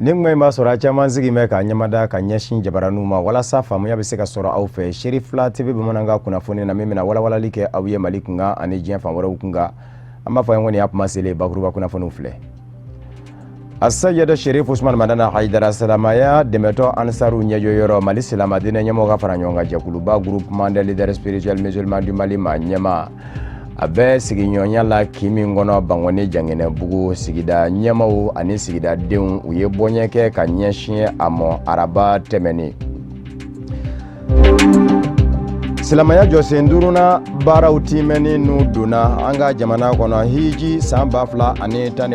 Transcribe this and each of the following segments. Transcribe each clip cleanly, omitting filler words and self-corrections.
Ningwe ma sɔrɔ caman sigi mɛ ka ɲɛmada ka ɲɛsin jabaranu ma walasa faamuya bɛ se ka sɔrɔ aw fɛ Sherifla TV bamanankan kunnafoni na min bɛna walawalali kɛ aw ye Mali kunkan ani diɲɛ fan wɛrɛw kunkan an b'a fɔ an kɔni y'a kuma selen bakuruba kunnafoniw filɛ. Asayɛdɛ Sherif Usman Madana Haidara Salamaya dɛmɛtɔ Ansaru ɲɛjɔyɔrɔ Mali silamadinɛ ɲɛmɔgɔ ka fara ɲɔgɔn kan jɛkuluba groupement des leaders spirituels musulmans du Mali ma ɲɛma a bɛ sigiɲɔgɔnya la k'i min kɔnɔ Bangɔni Janginɛbugu sigida ɲɛmaw ani sigida denw u ye bɔɲɛ kɛ ka ɲɛsin a mɔ araba tɛmɛni. Silamaya jɔsen duruna baaraw timɛni n'u donna an ka jamana kɔnɔ hiji san 2017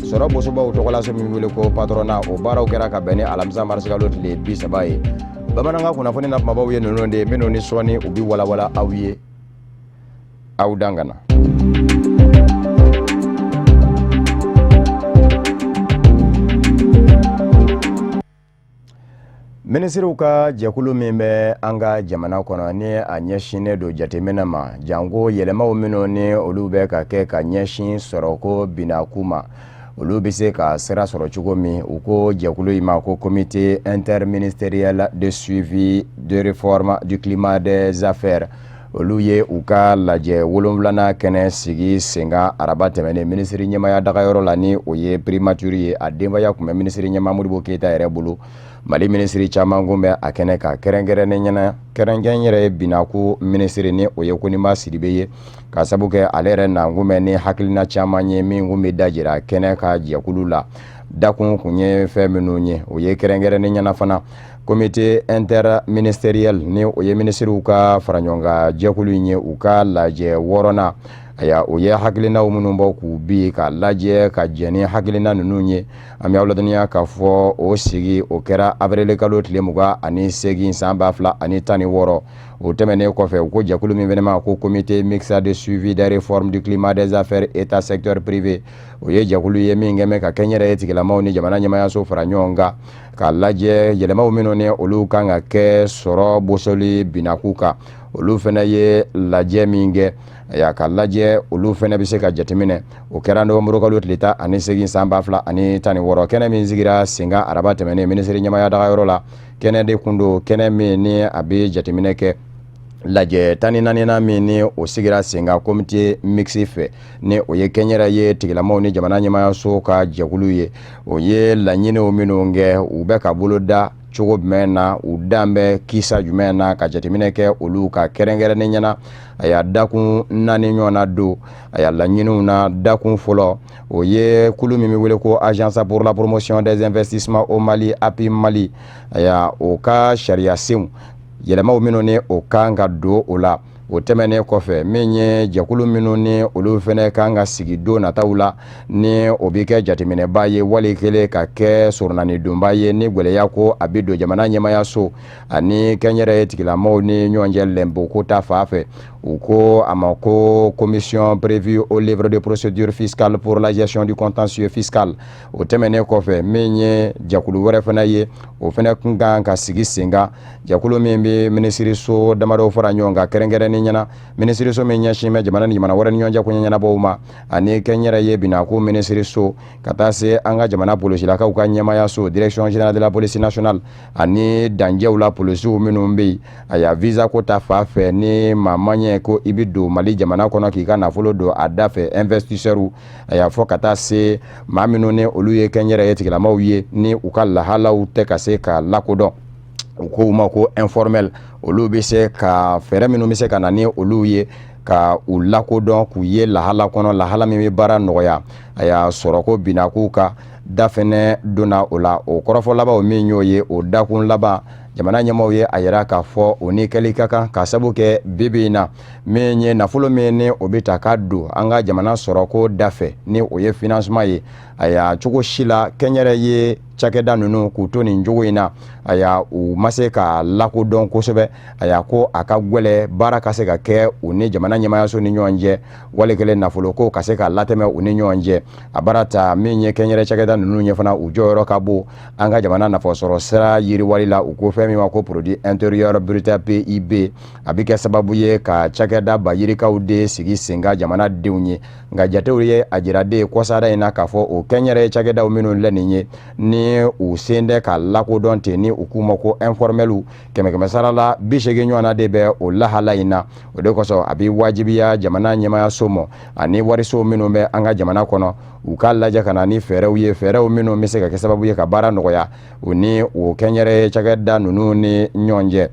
sɔrɔ bosobaw tɔgɔlaso min wele ko patronat o baaraw kɛra ka bɛn ni alamisa mars kalo tile 30 ye. Bamanankan kunnafoni na kumabaw ye ninnu de minnu ni sɔnni u bi walawala aw ye. Aw dangana. Ministriw ka jɛkulu min bɛ an ka jamana kɔnɔ ni a ɲɛsinnen don jateminɛ ma jango yɛlɛmaw minnu ni olu bɛ ka kɛ ka ɲɛsin sɔrɔko binaku ma olu bɛ se ka sira sɔrɔ cogo min u ko jɛkulu in ma ko comité interministériel de suivi de réforme du climat des affaires olu ye u ka lajɛ 7 kɛnɛ sigi senga araba tɛmɛnen ministri ɲɛmaya dagayɔrɔ la ni o ye primature ye a denbaya kun bɛ ministri ɲɛma Modibo Keyita yɛrɛ bolo Mali ministri caman kun bɛ a kɛnɛ ka kɛrɛnkɛrɛn yɛrɛ binaku ministri ni o ye Koniba Sidibe ye ka sabu kɛ ale yɛrɛ na kun bɛ ni hakilina caman ye min kun bɛ da jira kɛnɛ ka jɛkulu la dakun kun ye fɛn minnu ye o ye kɛrɛnkɛrɛn ɲɛna fana comité interministériel ni o ye ministriw ka fara ɲɔgɔn kan jɛkulu in ye u ka lajɛ 6nan aya o ye hakilinaw minnu bɔ k'u bi ka lajɛ ka jɛn ni hakilina ninnu ye an bɛ aw ladɔnniya k'a fɔ o sigi o kɛra avril kalo tile 28 san 2016 o tɛmɛnen kɔfɛ u ko jɛkulu min fɛnɛ ma ko comité mixte de suivi des réformes du climat des affaires état secteur privé o ye jɛkulu ye min kɛmɛ ka kɛnyɛrɛye tigilamaw ni jamana ɲɛmayaso fara ɲɔgɔn kan ka lajɛ yɛlɛmaw minnu ni olu kan ka kɛ sɔrɔ bosoli binaku kan olu fɛnɛ ye lajɛ min kɛ aya ka lajɛ olu fɛnɛ bɛ se ka jateminɛ o kɛra novembre kalo tile 18 san 2016 kɛnɛ min sigira senga araba tɛmɛnen ministri ɲɛmaya dagayɔrɔ la kɛnɛ de kun don kɛnɛ min ni a bɛ jateminɛ kɛ lajɛ 14nan min ni o sigira senga comité mixte fɛ ni o ye kɛnyɛrɛ ye tigilamaw ni jamana ɲɛmayaso ka jɛkulu ye o ye laɲiniw minnu kɛ u bɛ ka bolo da cogo jumɛn na u dan bɛ kisa jumɛn na ka jateminɛ kɛ olu ka kɛrɛnkɛrɛnnen ɲɛna a y'a dakun 4 ɲɔgɔn na don a y'a laɲiniw na dakun fɔlɔ o ye kulu min bɛ wele ko agence pour la promotion des investissements au Mali API Mali a y'a o ka sariya senw yɛlɛmaw minnu ni o kan ka don o la o tɛmɛnen kɔfɛ min ye jɛkulu minnu ni olu fɛnɛ kan ka sigi don nataw la ni o bɛ kɛ jateminɛba ye wali kelen ka kɛ soronnani donba ye ni gwɛlɛya ko a bɛ don jamana ɲɛmayaso ani kɛnyɛrɛye tigilamaw ni ɲɔgɔn cɛ lɛnpo ko ta fan fɛ u ko a ma ko commission prévue au livre de procédure fiscale pour la gestion du contentieux fiscal o tɛmɛnen kɔfɛ min ye jɛkulu wɛrɛ fana ye o fana kun kan ka sigi sen kan jɛkulu min bɛ minisiriso damadɔ fara ɲɔgɔn kan kɛrɛnkɛrɛnnen ɲɛna minisiriso min ɲɛsin bɛ jamana ni jamana wɛrɛ ni ɲɔgɔn cɛ ko ɲɛnabɔw ma ani kɛnyɛrɛye binaku minisiriso ka taa se an ka jamana polisilakaw ka ɲɛmayaso direction générale de la police nationale ani danjɛw la polisiw minnu bɛ yen a y'a visa ko ta fan fɛ ni maa ma ɲɛ ko i bɛ don Mali jamana kɔnɔ k'i ka nafolo don a da fɛ investisseurs a y'a fɔ ka taa se maa minnu ni olu ye kɛnyɛrɛye tigilamaw ye ni u ka lahalaw tɛ ka se ka lakodɔn u ko u ma ko informel olu bɛ se ka fɛɛrɛ minnu bɛ se ka na ni olu ye ka u lakodɔn k'u ye lahala kɔnɔ lahala min bɛ baara nɔgɔya a y'a sɔrɔ ko binaku ka da fɛnɛ donna o la o kɔrɔfɔ laban min y'o ye o dakun laban jamana ɲɛmaw ye a yira k'a fɔ o ni kɛli ka kan ka sabu kɛ bibi in na min ye nafolo min ni o bɛ ta ka don an ka jamana sɔrɔko da fɛ ni o ye financement ye a y'a cogo si la kɛnyɛrɛ ye cakɛda ninnu k'u to nin cogo in na a y'a u ma se ka lakodɔn kosɛbɛ a y'a ko a ka gwɛlɛ baara ka se ka kɛ u ni jamana ɲɛmayaso ni ɲɔgɔn cɛ wali kelen nafolo ko ka se ka latɛmɛ u ni ɲɔgɔn cɛ a baara ta min ye kɛnyɛrɛ cakɛda ninnu ɲɛ fana u jɔyɔrɔ ka bon an ka jamana nafasɔrɔ sira yiriwali la u ko fɛn min ma ko produit intérieur brut PIB a bɛ kɛ sababu ye ka cakɛda bayirikaw de sigi sen kan jamana denw ye nka jatew ye a jira de kɔsada in na k'a fɔ o kɛnyɛrɛ cakɛdaw minnu lɛ nin ye ni ni u sende ka lakodɔn ten ni u k'u ma ko informel kɛmɛ sara la 80 ɲɔgɔnna de bɛ o lahala in na o de kosɔn a bɛ wajibiya jamana ɲɛmayaso mɔ ani wariso minnu bɛ an ka jamana kɔnɔ u ka lajɛ ka na ni fɛɛrɛw ye fɛɛrɛw minnu bɛ se ka kɛ sababu ye ka baara nɔgɔya u ni o kɛnyɛrɛ cakɛda ninnu ni ɲɔgɔn cɛ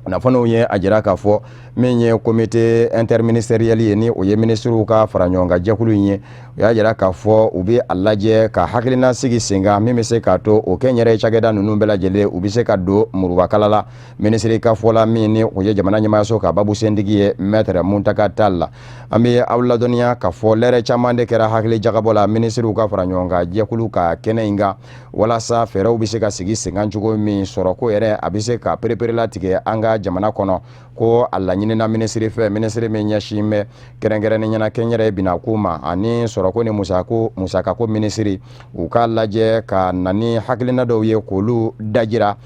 kunnafoniw ye a jira k'a fɔ min ye comité interministériel ye ni o ye ministrew ka fara ɲɔgɔn kan jɛkulu in ye u y'a jira k'a fɔ u bɛ a lajɛ ka hakilina sigi sen kan min bɛ se k'a to o kɛnyɛrɛ cakɛda ninnu bɛɛ lajɛlen u bɛ se ka don murubakala la ministre ka fɔla min ni o ye jamana ɲɛmayaso ka babu sentigi ye maître Muntaka Tall la an bɛ aw ladɔnniya k'a fɔ lɛrɛ caman de kɛra hakili jagabɔ la ministrew ka fara ɲɔgɔn kan jɛkulu ka kɛnɛ in kan walasa fɛɛrɛw bɛ se ka sigi sen kan cogo min sɔrɔko yɛrɛ a bɛ se ka pereperelatigɛ an ka jamana kɔnɔ ko a laɲinina ministre fɛ ministre min ɲɛsin bɛ kɛrɛnkɛrɛnnen ɲɛna kɛnyɛrɛ bina ko ma ani sɔrɔko ni musakako ministre u ka lajɛ ka na ni hakilina dɔw ye k'olu dajira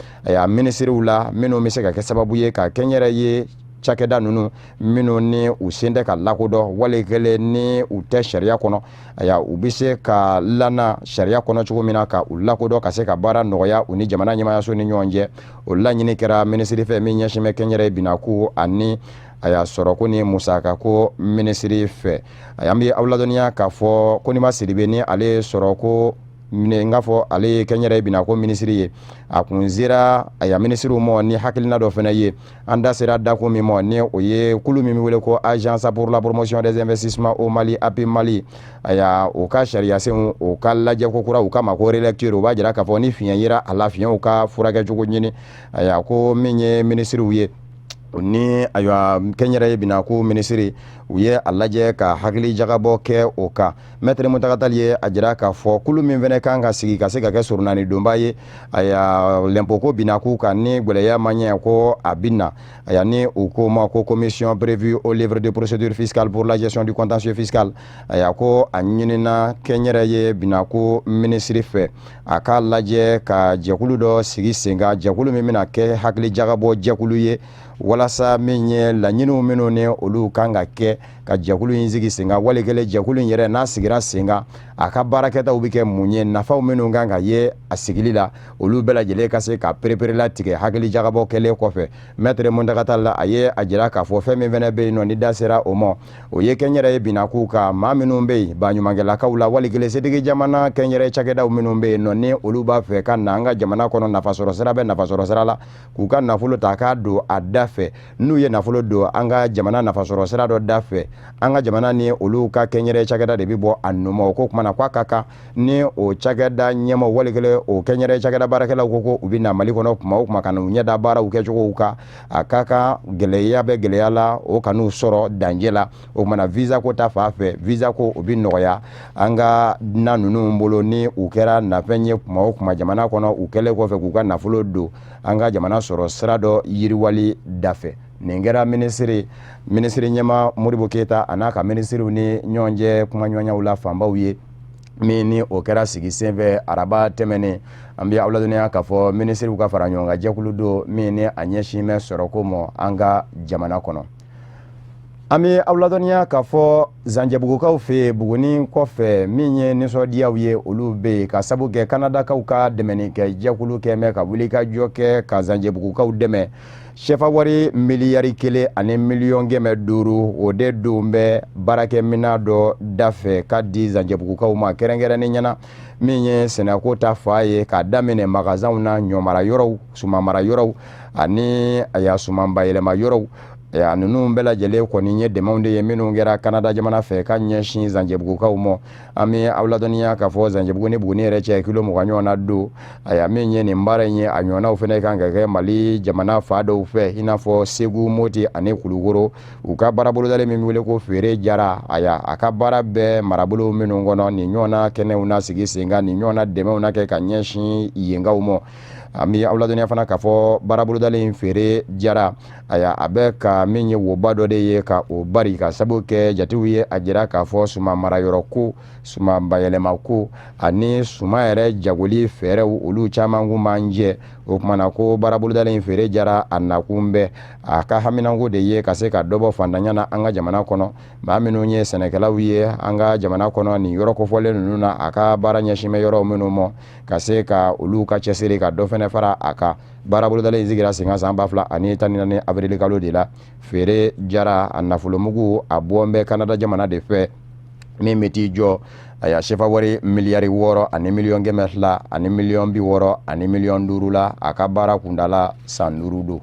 ministrew la minnu bɛ se ka kɛ sababu ye ka kɛnyɛrɛ ye cakɛda ninnu minnu ni u sen tɛ ka lakodɔn wali kɛlen ni u tɛ sariya kɔnɔ u bɛ se ka lana sariya kɔnɔ cogo min na ka u lakodɔn ka se ka baara nɔgɔya u ni jamana ɲɛmayaso ni ɲɔgɔn cɛ o laɲini kɛra ministre fɛ min ɲɛsin bɛ kɛnyɛrɛ binaku ani a y'a sɔrɔ ko ni musakako ministre fɛ an bɛ aw ladɔnniya k'a fɔ Konima Sidibe ni ale sɔrɔ ko n k'a fɔ ale ye kɛnyɛrɛ bina ko ministre ye a kun sera ministrew ma ni hakilina dɔ fana ye an da sera dako min ma ni o ye kulu min bɛ wele ko agence pour la promotion des investissements au Mali API Mali o ka sariya senw o ka lajɛ ko kura u kama ko relecture u b'a jira k'a fɔ ni fiɲɛ yera a la fiɲɛw ka furakɛ cogo ɲini ko min ye ministrew ye ni kɛnyɛrɛ bina ko ministre u ye a lajɛ ka hakili jagabɔ kɛ o kan maître Muntaka Tall ye a jira k'a fɔ kulu min fana kan ka sigi ka se ka kɛ surunani donba ye l'impôt ko bina k'u kan ni gwɛlɛya ma ɲɛ ko a bina ni u ko ma ko commission prévue au livre de procédure fiscale pour la gestion du contentieux fiscal ko a ɲinina kɛnyɛrɛ ye bina ko ministre fɛ a ka lajɛ ka jɛkulu dɔ sigi sen kan jɛkulu min bɛna kɛ hakili jagabɔ jɛkulu ye walasa min ye laɲiniw minnu ni olu kan ka kɛ ka jɛkulu in sigi sen kan wali kɛlen jɛkulu in yɛrɛ n'a sigira sen kan a ka baarakɛtaw bɛ kɛ mun ye nafaw minnu kan ka ye a sigili la olu bɛɛ lajɛlen ka se ka pereperela tigɛ hakili jagabɔ kɛlen kɔfɛ maître Muntaka Tall la a ye a jira k'a fɔ fɛn min fana bɛ yen nɔ ni da sera o ma o ye kɛnyɛrɛ ye bina k'u kan maa minnu bɛ yen baɲumankɛlakaw la wali kɛlen setigi jamana kɛnyɛrɛ cakɛdaw minnu bɛ yen nɔ ni olu b'a fɛ ka na an ka jamana kɔnɔ nafasɔrɔ sira bɛ nafasɔrɔ sira la k'u ka nafolo ta k'a don a da fɛ n'u ye nafolo don an ka jamana nafasɔrɔ sira dɔ da fɛ an ka jamana ni olu ka kɛnyɛrɛ cakɛda de bɛ bɔ a nɔma o ko kumana k'a ka kan ni o cakɛda ɲɛmaaw wali kɛlen o kɛnyɛrɛ cakɛda baarakɛlaw ko u bɛ na Mali kɔnɔ kuma o kuma ka n'u ɲɛda baaraw kɛcogow kan a ka kan gɛlɛya bɛ gɛlɛya la o kan'u sɔrɔ danger la o kumana visa ko ta fan fɛ visa ko o bɛ nɔgɔya an ka na ninnu bolo ni u kɛra nafɛn ye kuma o kuma jamana kɔnɔ u kɛlen kɔfɛ k'u ka nafolo don an ka jamana sɔrɔ sira dɔ yiriwali da fɛ nin kɛra ministre ɲɛma Modibo Keyita a n'a ka ministrew ni ɲɔgɔn cɛ kumaɲɔgɔnyaw la fanbaw ye min ni o kɛra sigi senfɛ araba tɛmɛnen an bɛ aw ladɔnniya k'a fɔ ministrew ka fara ɲɔgɔn kan jɛkulu don min ni a ɲɛsin bɛ sɔrɔko ma an ka jamana kɔnɔ an bɛ aw ladɔnniya k'a fɔ Zanjɛbugukaw fɛ yen Buguni kɔfɛ min ye nisɔndiyaw ye olu bɛ yen ka sabu kɛ Kanadakaw ka dɛmɛni kɛ jɛkulu kɛ mɛ ka wuli ka jɔ kɛ ka Zanjɛbugukaw dɛmɛ sɛfa wari miliyari 1 ani miliyɔn 500 o de don bɛ baarakɛminɛn dɔ da fɛ ka di Zanjɛbugukaw ma kɛrɛnkɛrɛnnen ɲɛna min ye sɛnɛko ta fa ye k'a daminɛ magasinw na ɲɔmara yɔrɔw sumanmara yɔrɔw ani suman bayɛlɛma yɔrɔw ninnu bɛɛ lajɛlen kɔni ye dɛmɛw de ye minnu kɛra Kanada jamana fɛ ka ɲɛsin Zanjɛbugukaw ma an bɛ aw ladɔnniya k'a fɔ Zanjɛbugu ni Buguni yɛrɛ cɛ kilo 20 ɲɔgɔn na don min ye nin baara in ye a ɲɔgɔnnaw fana kan ka kɛ Mali jamana fa dɔw fɛ i n'a fɔ Segu Moti ani Kulukoro u ka baarabolodalen min wele ko Feere Jara a ka baara bɛɛ marabolo minnu kɔnɔ nin ɲɔgɔnna kɛnɛw na sigi sen kan nin ɲɔgɔnna dɛmɛw na kɛ ka ɲɛsin yenkaw ma an bɛ aw ladɔnniya fana k'a fɔ baarabolodalen Feere Jara a bɛ ka min ye woba dɔ de ye ka o bari ka sabu kɛ jatew ye a jira k'a fɔ suman marayɔrɔ ko suman bayɛlɛma ko ani suman yɛrɛ jagoli fɛɛrɛw olu caman kun b'an jɛ o kumana ko baarabolodalen feere jara a nakun bɛɛ a ka haminanko de ye ka se ka dɔ bɔ fantanya na an ka jamana kɔnɔ maa minnu ye sɛnɛkɛlaw ye an ka jamana kɔnɔ nin yɔrɔ kofɔlen ninnu na a ka baara ɲɛsinmɛ yɔrɔ minnu ma ka se ka olu ka cɛsiri ka dɔ fɛnɛ fara a ka baarabolodalen sigira sen kan san 2014 avril kalo de la feere jara a nafolomugu a bɔn bɛ Canada jamana de fɛ min bɛ t'i jɔ a y'a sefa wari miliyari 6 ani miliyɔn 200 ani miliyɔn 60 ani miliyɔn 5 la a ka baara kundala san 5 don.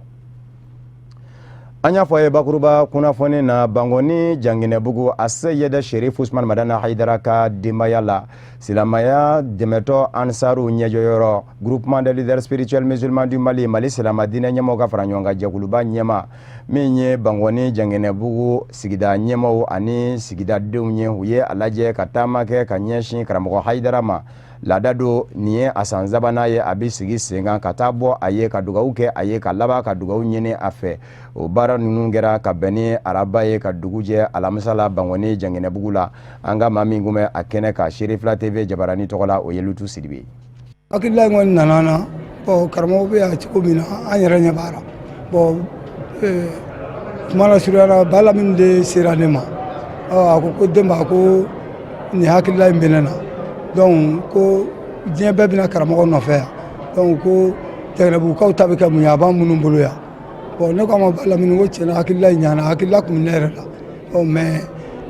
An y'a fɔ a ye bakuruba kunnafoni na Bangoni Janginɛbugu a Seyɛdɛ Sherif Usman Madana Haidara ka denbaya la silamaya dɛmɛtɔ Ansaru ɲɛjɔyɔrɔ Groupement des leaders spirituels musulmans du Mali Mali silamɛ diinɛ ɲɛmɔgɔw ka fara ɲɔgɔn kan jɛkuluba ɲɛma min ye Bangoni Janginɛbugu sigida ɲɛmɔgɔw ani sigidadenw ye u ye a lajɛ ka taama kɛ ka ɲɛsin karamɔgɔ Haidara ma laada don nin ye a san sabanan ye a bɛ sigi sen kan ka taa bɔ a ye ka dugawu kɛ a ye ka laban ka dugawu ɲini a fɛ o baara ninnu kɛra ka bɛn ni araba ye ka dugu jɛ alamisa la Bangoni Janginɛbugu la an ka maa min kun bɛ a kɛnɛ ka Sherifla TV jabarani tɔgɔ la o ye Lutu Sidibe. Hakilila kɔni nana na karamɔgɔ bɛ yan cogo min na an yɛrɛ ɲɛ b'a la kuma la surunyala bala min de sera ne ma a ko Demba ko nin hakilila in bɛ ne na donc ko diɲɛ bɛɛ bɛna karamɔgɔ nɔfɛ yan donc ko Janginɛbugukaw ta bɛ kɛ mun ye a b'an minnu bolo yan ne ko a ma bala min ko tiɲɛna hakilila in ɲana hakilila kun bɛ ne yɛrɛ la mais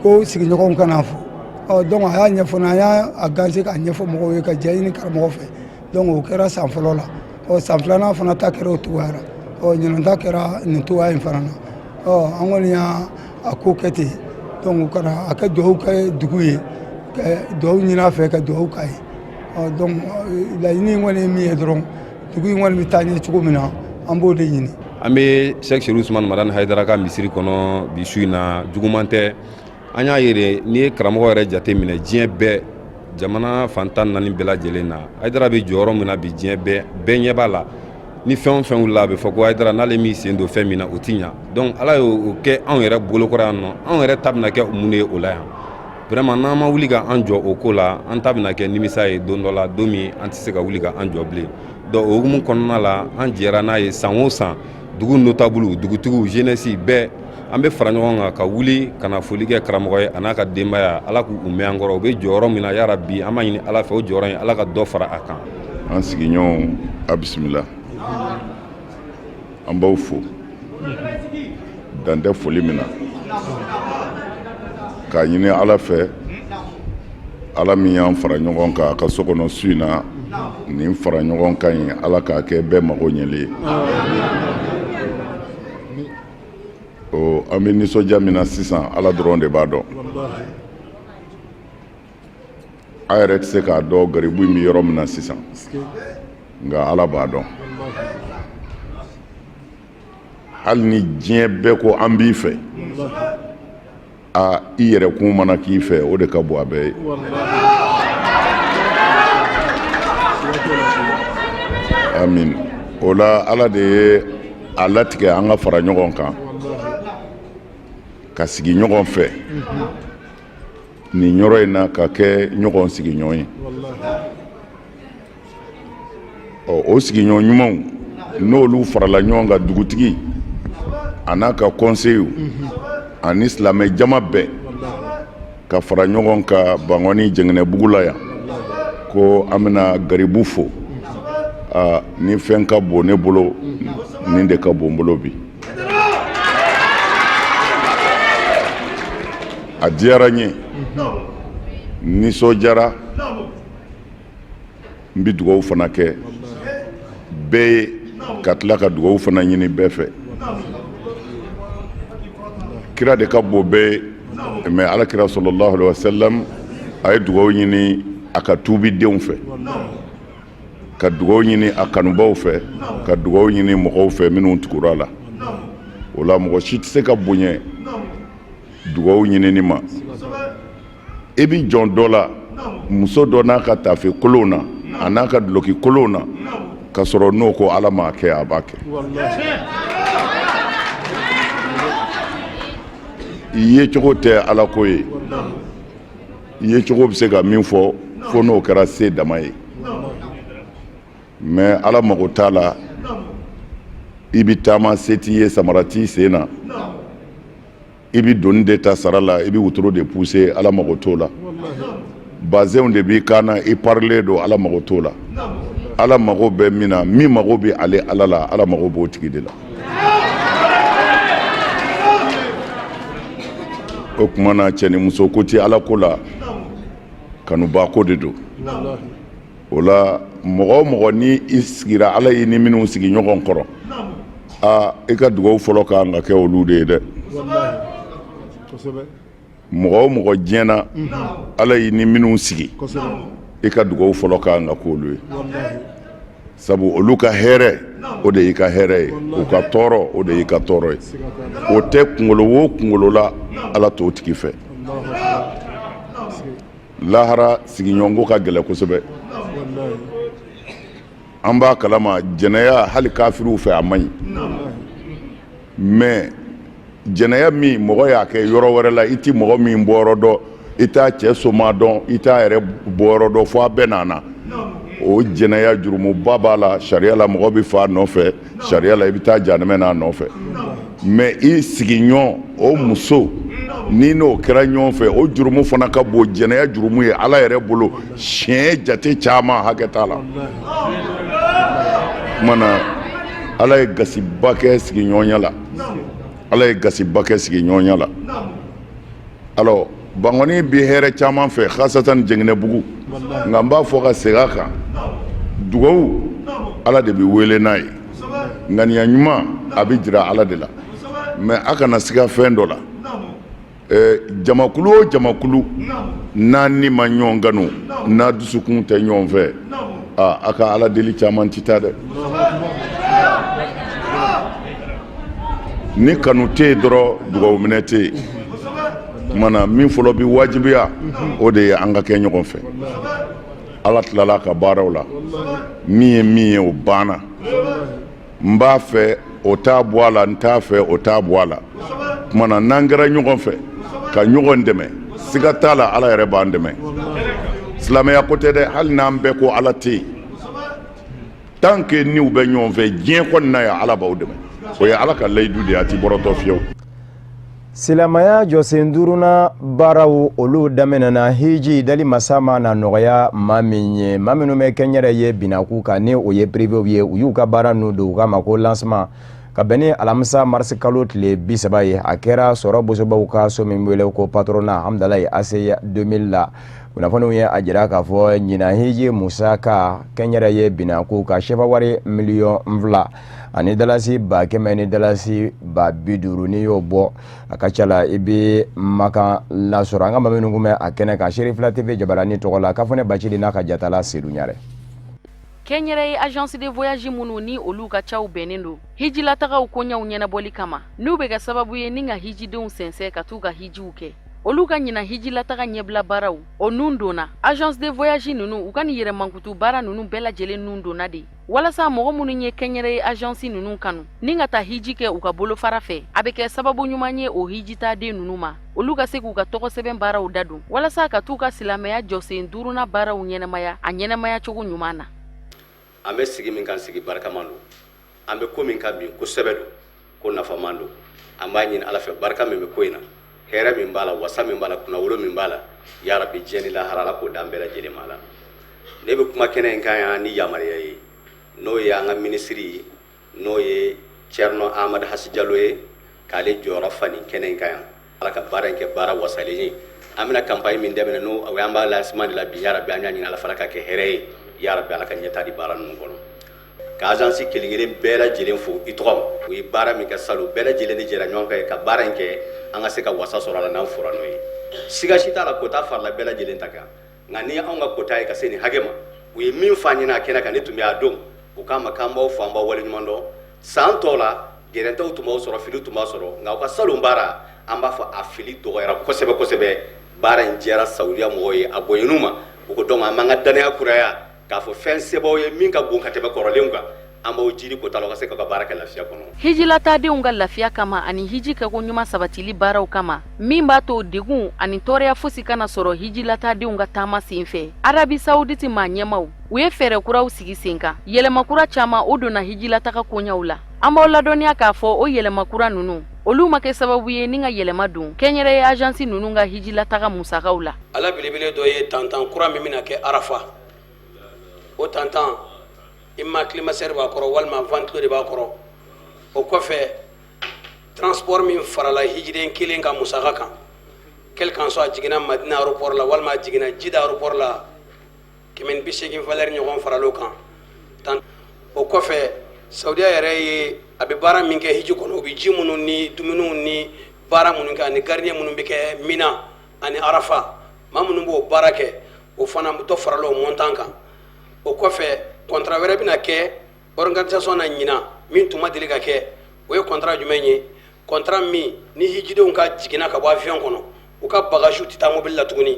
ko sigiɲɔgɔnw kana fɔ donc a y'a ɲɛfɔ an y'a ganse k'a ɲɛfɔ mɔgɔw ye ka jɛ ɲini karamɔgɔ fɛ donc o kɛra san fɔlɔ la san filanan fana ta kɛra o cogoya la ɲinan ta kɛra nin cogoya in fana na an kɔni y'a ko kɛ ten donc kana a kɛ dugawu kɛ dugu ye dugawu ɲini a fɛ ka dugawu k'a ye donc laɲini in kɔni ye min ye dɔrɔn dugu in kɔni bɛ taa ɲɛ cogo min na an b'o de ɲini. An bɛ Sheikh Sherif Usman Madani Haidara ka misiri kɔnɔ bi su in na juguman tɛ an y'a ye n'i ye karamɔgɔ yɛrɛ jate minɛ diɲɛ bɛɛ jamana fantan 4 bɛɛ lajɛlen na Haidara bɛ jɔyɔrɔ min na bi diɲɛ bɛɛ ɲɛ b'a la ni fɛn o fɛn wulila a bɛ fɔ ko Haidara n'ale min sen don fɛn min na o ti ɲa donc ala y'o kɛ anw yɛrɛ bolokɔrɔ yan nɔ anw yɛrɛ ta bɛna kɛ mun de ye o la yan vraiment n'an ma wuli ka an jɔ o ko la an ta bɛna kɛ nimisa ye don dɔ la don min an tɛ se ka wuli ka an jɔ bilen donc o hukumu kɔnɔna la an jɛra n'a ye san o san dugu notable dugutigiw jeunesse bɛɛ an bɛ fara ɲɔgɔn kan ka wuli ka na foli kɛ karamɔgɔ ye a n'a ka denbaya ala k'u mɛn an kɔrɔ u bɛ jɔyɔrɔ min na yarabi an b'a ɲini ala fɛ o jɔyɔrɔ in ala ka dɔ fara a kan. An sigiɲɔgɔnw a bisimila an b'aw fo dan tɛ foli min na k'a ɲini ala fɛ ala min y'an fara ɲɔgɔn kan a ka so kɔnɔ su in na nin fara ɲɔgɔn kan ye ala k'a kɛ bɛɛ mago ɲɛlen ye. An bɛ nisɔndiya min na sisan ala dɔrɔn de b'a dɔn a yɛrɛ tɛ se k'a dɔn garibu in bɛ yɔrɔ min na sisan nka ala b'a dɔn hali ni diɲɛ bɛɛ ko an b'i fɛ i yɛrɛ kun mana k'i fɛ o de ka bon a bɛɛ ye amin o la ala de ye a latigɛ an ka fara ɲɔgɔn kan ka sigi ɲɔgɔn fɛ nin yɔrɔ in na ka kɛ ɲɔgɔn sigiɲɔgɔn ye o sigiɲɔgɔn ɲumanw n'olu farala ɲɔgɔn kan dugutigi a n'a ka conseil ani silamɛ jama bɛɛ ka fara ɲɔgɔn ka Bangoni Janginɛbugu la yan ko an bɛna garibu fo ni fɛn ka bon ne bolo nin de ka bon n bolo bi a diyara n ye nisɔndiyara n bɛ dugawu fana kɛ bɛɛ ye ka tila ka dugawu fana ɲini bɛɛ fɛ kira de ka bon bɛɛ ye mais alakira sallallahu alaihi wasallam a ye dugawu ɲini a ka tuubidenw fɛ ka dugawu ɲini a kanubaw fɛ ka dugawu ɲini mɔgɔw fɛ minnu tugura la o la mɔgɔ si tɛ se ka bonya dugawu ɲinini ma i bi jɔn dɔ la muso dɔ n'a ka tafe kolon na a n'a ka duloki kolon na ka sɔrɔ n'o ko ala m'a kɛ a b'a kɛ i ye cogo tɛ ala ko ye i ye cogo bɛ se ka min fɔ fo n'o kɛra se dama ye mais ala mago t'a la i bi taama se t'i ye samara t'i sen na i bi doni de ta sara la i bi wotoro de pousser ala mago t'o la bazɛnw de b'i kan na i parler don ala mago t'o la ala mago bɛ min na min mago bɛ ale ala la ala mago b'o tigi de la o tuma na cɛ ni muso ko ti ala ko la kanuba ko de don o la mɔgɔ o mɔgɔ ni i sigira ala ye ni minnu sigi ɲɔgɔn kɔrɔ i ka dugawu fɔlɔ kan ka kɛ olu de ye dɛ mɔgɔ o mɔgɔ diɲɛna ala ye ni minnu sigi i ka dugawu fɔlɔ kan ka k'olu ye sabu olu ka hɛrɛ o de y'i ka hɛrɛ ye u ka tɔɔrɔ o de y'i ka tɔɔrɔ ye o tɛ kunkolo o kunkolo la ala t'o tigi fɛ lahara sigiɲɔgɔnko ka gɛlɛ kosɛbɛ an b'a kalama jɛnɛya hali kafiriw fɛ a man ɲi mais jɛnɛya min mɔgɔ y'a kɛ yɔrɔ wɛrɛ la i ti mɔgɔ min bɔyɔrɔ dɔn i t'a cɛ soma dɔn i t'a yɛrɛ bɔyɔrɔ dɔn fo a bɛɛ nana o jɛnɛya jurumuba b'a la sariya la mɔgɔ bɛ fa a nɔfɛ sariya la i bɛ taa jahanɛmɛ n'a nɔfɛ mais i sigiɲɔgɔn o muso ni n'o kɛra ɲɔgɔn fɛ o jurumu fana ka bon jɛnɛya jurumu ye ala yɛrɛ bolo siɲɛ jate caman hakɛ t'a la kumana ala ye gasiba kɛ sigiɲɔgɔnya la ala ye gasiba kɛ sigiɲɔgɔnya la alors bangɔni bi hɛrɛ caman fɛ khasatan jɛngɛnɛbugu nka n b'a fɔ ka segin a kan dugawu ala de bɛ wele n'a ye ŋaniya ɲuman a bɛ jira ala de la mais a kana siga fɛn dɔ la jamakulu o jamakulu n'a ni ma ɲɔgɔn kanu n'a dusukun tɛ ɲɔgɔn fɛ a ka ala deli caman ti taa dɛ ni kanu tɛ yen dɔrɔn dugawu minɛ tɛ yen mana min fɔlɔ bi wajibiya o de ye an ka kɛ ɲɔgɔn fɛ ala tilala ka baaraw la min ye o banna n b'a fɛ o t'a bɔ a la n t'a fɛ o t'a bɔ a la kumana n'an kɛra ɲɔgɔn fɛ ka ɲɔgɔn dɛmɛ siga t'a la ala yɛrɛ b'an dɛmɛ silamɛya ko tɛ dɛ hali n'an bɛɛ ko ala tɛ yen tant que niw bɛ ɲɔgɔn fɛ diɲɛ kɔnɔna ya ala b'aw dɛmɛ o ye ala ka layidu de ye a ti bɔrɔtɔ fiyewu silamaya jɔsen duruna baaraw olu daminɛna hiji dali masama na nɔgɔya maa min ye maa minnu bɛ kɛnyɛrɛ ye binaku kan ni o ye privéw ye u y'u ka baara n'u don u k'a ma ko lancement ka bɛn ni alamisa marisi kalo tile 30 ye a kɛra sɔrɔ bosobaw ka so min wele ko patronat hamdalayi ACI 2000 la kunnafoniw ye a jira k'a fɔ ɲina hiji musaka kɛnyɛrɛ ye binaku ka shefa wari miliyɔn 2 ani dalasi 100 ni dalasi 50 ni y'o bɔ a ka ca la i bɛ makan lasɔrɔ an ka maa minnu kun bɛ a kɛnɛ kan Sherifila TV Jabarani tɔgɔ la k'a fɔ ne Bacili n'a ka jatala Seydou Ɲare Kɛnyɛrɛ ye agence de voyage minnu ni olu ka caw bɛnnen don hijilatagaw koɲɛw ɲɛnabɔli kama n'u bɛ ka sababu ye ni ka hijidenw sɛnsɛn ka t'u ka hijiw kɛ olu ka ɲina hijilataga ɲɛbila baaraw o nun donna agence de voyage ninnu u ka ni yɛrɛmankutu baara ninnu bɛɛ lajɛlen nun donna de walasa mɔgɔ minnu ye kɛnyɛrɛ ye agence ninnu kanu ni ka taa hiji kɛ u ka bolofara fɛ a bɛ kɛ sababu ɲuman ye o hijitaden ninnu ma olu ka se k'u ka tɔgɔ sɛbɛn baaraw dadon walasa ka t'u ka silamɛya jɔsen duruna baaraw ɲɛnamaya a ɲɛnamaya cogo ɲuman na an bɛ sigi min kan sigi barikaman don an bɛ ko min kan bi kosɛbɛ don ko nafaman don an b'a ɲini ala fɛ barika min bɛ ko in na hɛrɛ min b'a la wasa min b'a la kunnawolo min b'a la ya rabbi diɲɛ ni lahara ala k'o d'an bɛɛ lajɛlen ma la ne bɛ kuma kɛnɛ in kan yan ni yamaruya ye n'o ye an ka minisiri ye n'o ye Thierno Amadu Hasi Jalo ye k'ale jɔyɔrɔ fa nin kɛnɛ in kan yan ala ka baara in kɛ baara wasalen ye an bɛna campagne min daminɛ n'o an b'a lancement de la bi ya rabbi an y'a ɲini ala fana ka kɛ hɛrɛ ye ya rabbi ala ka ɲɛta di baara ninnu kɔnɔ ka agence kelen-kelen bɛɛ lajɛlen fo i tɔgɔ ma u ye baara min kɛ salon bɛɛ lajɛlen de jɛra ɲɔgɔn fɛ ka baara in kɛ an ka se ka wasa sɔrɔ a la n'an fɔra n'o ye siga si t'a la kota farala bɛɛ lajɛlen ta kan nka ni anw ka kota ye ka se nin hakɛ ma u ye min fɔ an ɲɛna a kɛnɛ kan ne tun bɛ a don u k'a ma k'an b'aw fo an b'aw waleɲuman dɔn san tɔw la gɛrɛntɛw tun b'aw sɔrɔ fili tun b'a sɔrɔ nka aw ka salon baara an b'a fɔ a fili dɔgɔyara kosɛbɛ kosɛbɛ baara in jɛra Saudiya mɔgɔw ye a bonyɛn'u ma u ko donc an b'an ka danaya kuraya k'a fɔ fɛn sebaw ye min ka bon ka tɛmɛ kɔrɔlenw kan an b'o jiri ko tala ka se ka baara kɛ lafiya kɔnɔ hijilatadenw ka lafiya kama ani hiji kɛko ɲuman sabatili baaraw kama min b'a to degun ani tɔɔrɔya fosi kana sɔrɔ hijilatadenw ka taama sen fɛ Arabi Saoudite maa ɲɛmaw u ye fɛɛrɛ kuraw sigi sen kan. Yɛlɛma kura caaman o donna hijilataga koɲaw la. An b'aw ladɔnniya k'a fɔ o yɛlɛma kura nunu olu ma kɛ sababu ye ni ka yɛlɛma don kɛnyɛrɛye agence nunu ka hijilataga musakaw la. Ala belebele dɔ ye tantan kura min bɛna kɛ Arafa. O tantan imma climatiseur b'a kɔrɔ walima ventilo de b'a kɔrɔ. O kɔfɛ transport min farala hijiden kelen ka musaka kan. Quel qu'en soit a jiginna Madina aéroport la walima a jiginna Jida aéroport la 180 valeur ɲɔgɔn faralo kan. O kɔfɛ Saudiya yɛrɛ ye a bɛ baara min kɛ hiji kɔnɔ u bɛ ji minnu ni dumuniw ni baara minnu kɛ ani gardien minnu bɛ kɛ Mina ani Arafa maa minnu b'o baara kɛ o fana dɔ farala o montant kan. O kɔfɛ contrat wɛrɛ bɛna kɛ organisation na ɲina min tun ma deli ka kɛ o ye contrat jumɛn ye contrat min ni hijidenw ka jiginna ka bɔ avion kɔnɔ u ka bagage tɛ taa mobile la tuguni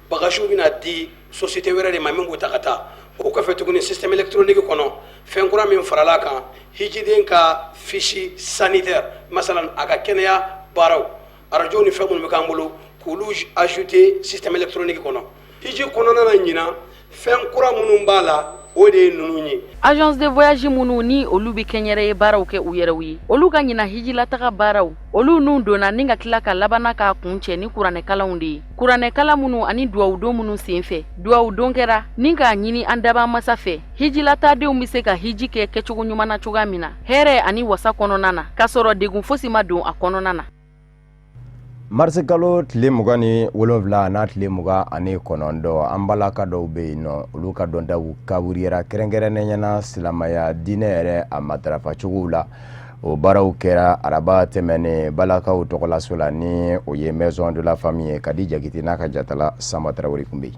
bagage bɛna di société wɛrɛ de ma min b'u ta ka taa o kɔfɛ tuguni système électronique kɔnɔ fɛn kura min farala kan hijiden ka fiche sanitaire masalan a ka kɛnɛya baaraw arajo ni fɛn minnu bɛ k'an bolo k'olu ajouter système électronique kɔnɔ hiji kɔnɔna na ɲina fɛn kura minnu b'a la o de ye ninnu ye. Agence de voyage minnu ni olu bɛ kɛnyɛrɛye baaraw kɛ u yɛrɛw ye olu ka ɲina hijilataga baaraw olu nun donna ni ka tila ka labana k'a kun cɛ ni kuranɛkalanw de ye kuranɛkala minnu ani duwawudon minnu sen fɛ duwawudon kɛra ni k'a ɲini an daba masa fɛ hijilatadenw bɛ se ka hiji kɛ kɛcogo ɲuman na cogoya min na hɛrɛ ani wasa kɔnɔna na k'a sɔrɔ degun fosi ma don a kɔnɔna na. Marisi kalo tile 27 n'a tile 29 an balaka dɔw bɛ yen nɔ olu ka dɔntaw kawuriyara kɛrɛnkɛrɛnnenya na silamaya diinɛ yɛrɛ a matarafa cogow la o baaraw kɛra araba tɛmɛnen balakaw tɔgɔlaso la ni o ye maison de la famille Kadi Jakite n'a ka jatala Samba Tarawele kun bɛ yen.